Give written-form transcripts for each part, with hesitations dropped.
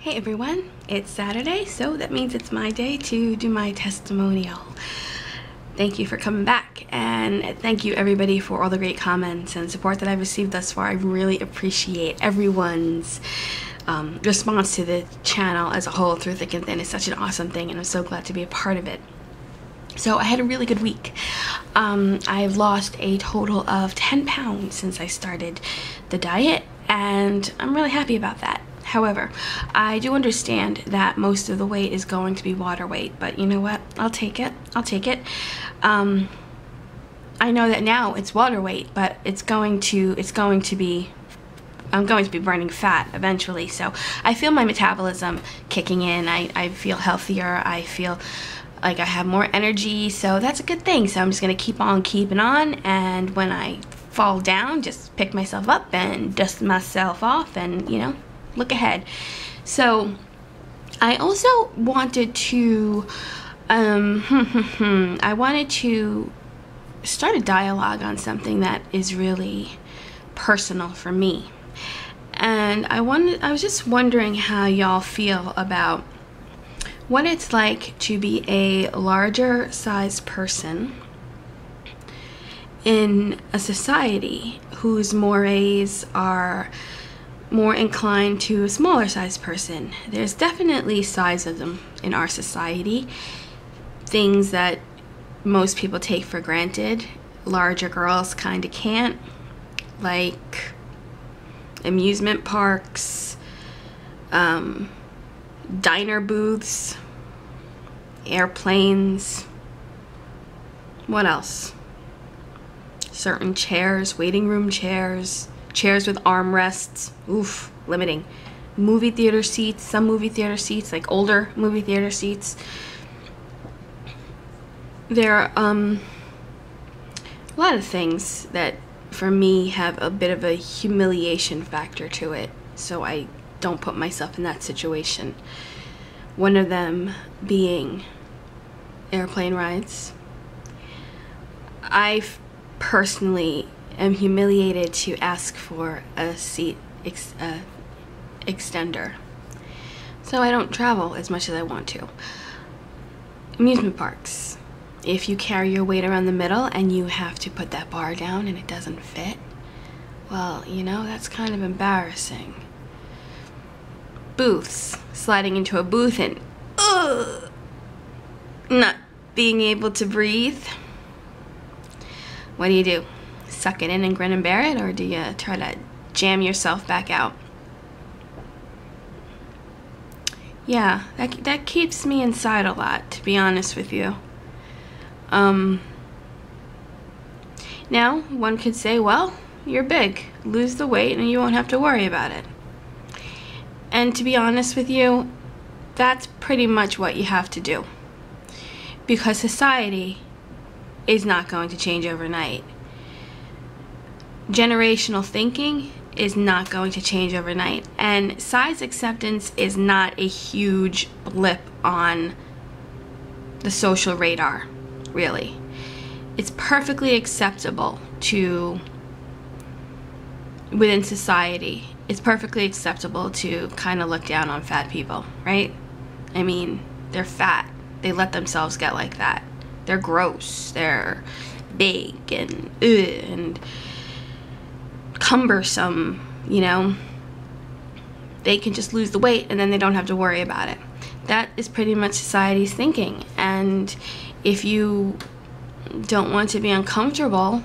Hey everyone, it's Saturday, so that means it's my day to do my testimonial. Thank you for coming back, and thank you everybody for all the great comments and support that I've received thus far. I really appreciate everyone's response to the channel as a whole through thick and thin. It's such an awesome thing, and I'm so glad to be a part of it. So I had a really good week. I've lost a total of 10 pounds since I started the diet, and I'm really happy about that. However, I do understand that most of the weight is going to be water weight, but you know what? I'll take it. I'll take it. I know that now it's water weight, but I'm going to be burning fat eventually. So I feel my metabolism kicking in. I feel healthier. I feel like I have more energy, so that's a good thing. So I'm just gonna keep on keeping on, and when I fall down, just pick myself up and dust myself off, and you know, look ahead. So I also wanted to I wanted to start a dialogue on something that is really personal for me, and I was just wondering how y'all feel about what it's like to be a larger size person in a society whose mores are more inclined to a smaller size person. There's definitely sizeism in our society. Things that most people take for granted, larger girls kind of can't, like amusement parks, diner booths, airplanes, what else? Certain chairs, waiting room chairs, chairs with armrests, oof, limiting. Movie theater seats, some movie theater seats, like older movie theater seats. There are a lot of things that for me have a bit of a humiliation factor to it, so I don't put myself in that situation. One of them being airplane rides. I personally am humiliated to ask for a seat extender, so I don't travel as much as I want to. Amusement parks. If you carry your weight around the middle and you have to put that bar down and it doesn't fit, well, you know, that's kind of embarrassing. Booths. Sliding into a booth and not being able to breathe. What do? Suck it in and grin and bear it, or do you try to jam yourself back out? Yeah, that keeps me inside a lot, to be honest with you. Now, one could say, well, you're big. Lose the weight and you won't have to worry about it. And to be honest with you, that's pretty much what you have to do. Because society is not going to change overnight. Generational thinking is not going to change overnight. And size acceptance is not a huge blip on the social radar, really. It's perfectly acceptable within society. It's perfectly acceptable to kind of look down on fat people, right? I mean, they're fat. They let themselves get like that. They're gross. They're big and cumbersome, you know? They can just lose the weight and then they don't have to worry about it. That is pretty much society's thinking. And if you don't want to be uncomfortable,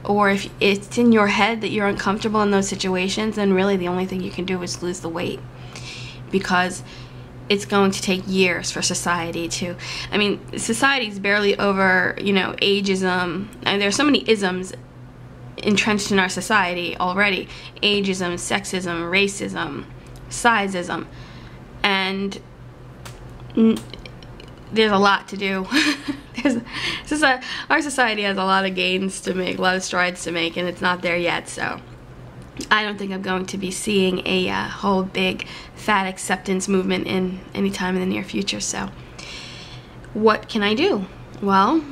or if it's in your head that you're uncomfortable in those situations, then really the only thing you can do is lose the weight, because it's going to take years for society to, I mean, society's barely over, you know, ageism, and there's so many isms entrenched in our society already. Ageism, sexism, racism, sizeism, and there's a lot to do. Our society has a lot of gains to make, a lot of strides to make, and it's not there yet. So I don't think I'm going to be seeing a whole big fat acceptance movement in any time in the near future. So what can I do? Well,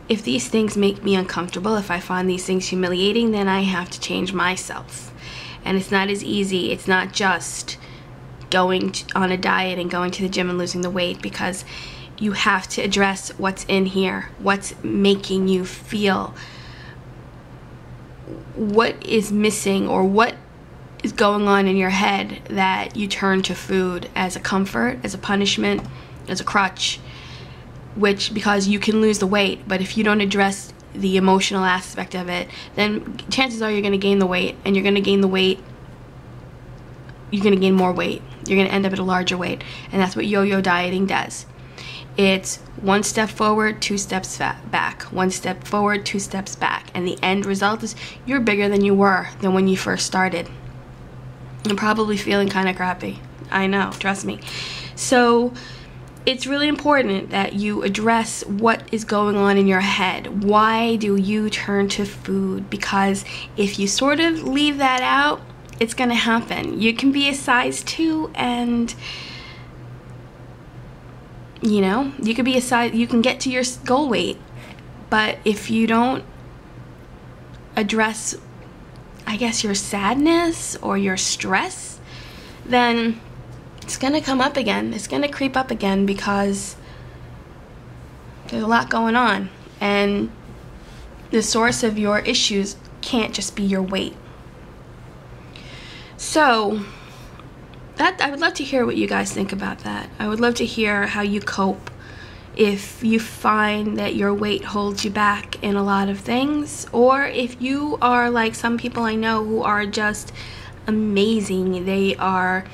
if these things make me uncomfortable, if I find these things humiliating, then I have to change myself. And it's not as easy. It's not just on a diet and going to the gym and losing the weight, because you have to address what's in here, what's making you feel, what is missing, or what is going on in your head that you turn to food as a comfort, as a punishment, as a crutch, which, because you can lose the weight, but if you don't address the emotional aspect of it, then chances are you're going to gain the weight, and you're going to gain the weight, you're going to gain more weight, you're going to end up at a larger weight, and that's what yo-yo dieting does. It's one step forward, two steps back, one step forward, two steps back, and the end result is you're bigger than you were than when you first started. I'm probably feeling kind of crappy. I know, trust me. So it's really important that you address what is going on in your head. Why do you turn to food? Because if you sort of leave that out, it's going to happen. You can be a size 2 and, you know, you could be a size, you can get to your goal weight, but if you don't address, I guess, your sadness or your stress, then it's gonna come up again. It's gonna creep up again, because there's a lot going on, and the source of your issues can't just be your weight. So that, I would love to hear what you guys think about that. I would love to hear how you cope if you find that your weight holds you back in a lot of things, or if you are like some people I know who are just amazing. They are,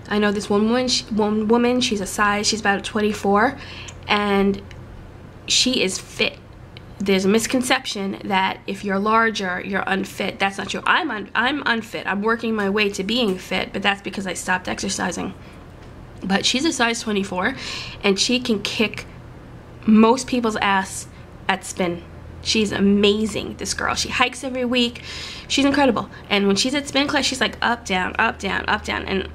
I know this one woman, she's about 24, and she is fit. There's a misconception that if you're larger, you're unfit. That's not true. I'm unfit. I'm working my way to being fit, but that's because I stopped exercising. But she's a size 24, and she can kick most people's ass at spin. She's amazing, this girl. She hikes every week. She's incredible. And when she's at spin class, she's like up, down, up, down, up, down. And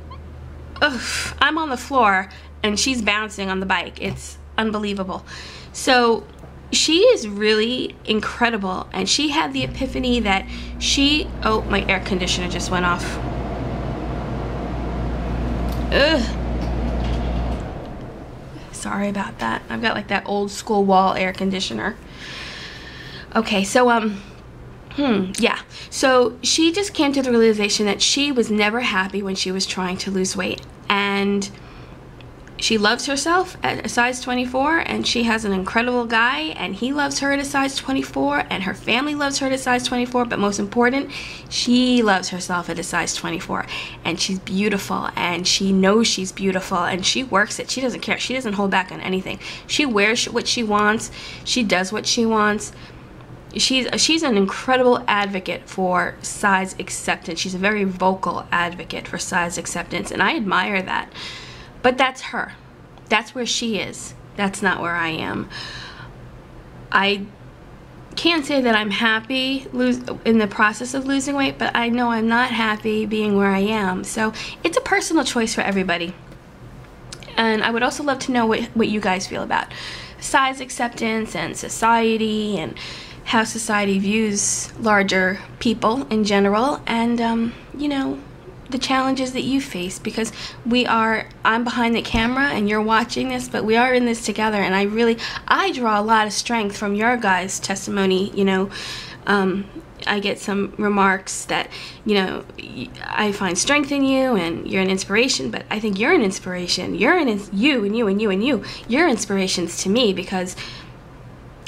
I'm on the floor, and she's bouncing on the bike. It's unbelievable. So she is really incredible, and she had the epiphany that she, oh, my air conditioner just went off. Ugh. Sorry about that. I've got like that old school wall air conditioner. Okay, so yeah. So she just came to the realization that she was never happy when she was trying to lose weight, and she loves herself at a size 24, and she has an incredible guy, and he loves her at a size 24, and her family loves her at a size 24, but most important, she loves herself at a size 24, and she's beautiful, and she knows she's beautiful, and she works it. She doesn't care. She doesn't hold back on anything. She wears what she wants. She does what she wants. She's an incredible advocate for size acceptance. She's a very vocal advocate for size acceptance, and I admire that. But that's her. That's where she is. That's not where I am. I can't say that I'm happy in the process of losing weight, but I know I'm not happy being where I am. So it's a personal choice for everybody. And I would also love to know what you guys feel about size acceptance and society, and how society views larger people in general, and you know, the challenges that you face, because I'm behind the camera and you're watching this, but we are in this together, and I draw a lot of strength from your guys' testimony. You know, I get some remarks that, you know, I find strength in you and you're an inspiration, but I think you're an inspiration. You're inspirations to me, because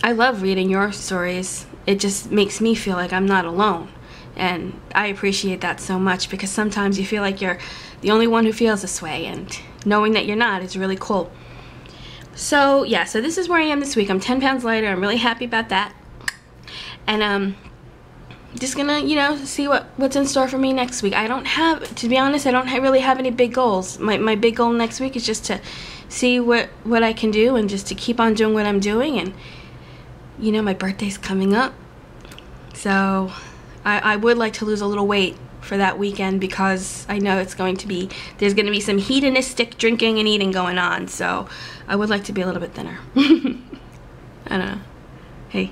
I love reading your stories. It just makes me feel like I'm not alone. And I appreciate that so much, because sometimes you feel like you're the only one who feels this way, and knowing that you're not is really cool. So yeah, so this is where I am this week. I'm 10 pounds lighter. I'm really happy about that. And just gonna, you know, see what's in store for me next week. To be honest, I don't really have any big goals. My big goal next week is just to see what I can do, and just to keep on doing what I'm doing. And you know, my birthday's coming up, so I would like to lose a little weight for that weekend, because I know there's going to be some hedonistic drinking and eating going on, so I would like to be a little bit thinner. I don't know. Hey,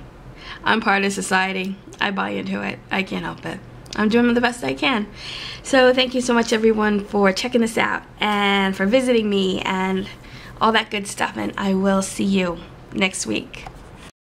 I'm part of society. I buy into it. I can't help it. I'm doing the best I can. So thank you so much, everyone, for checking this out and for visiting me and all that good stuff, and I will see you next week.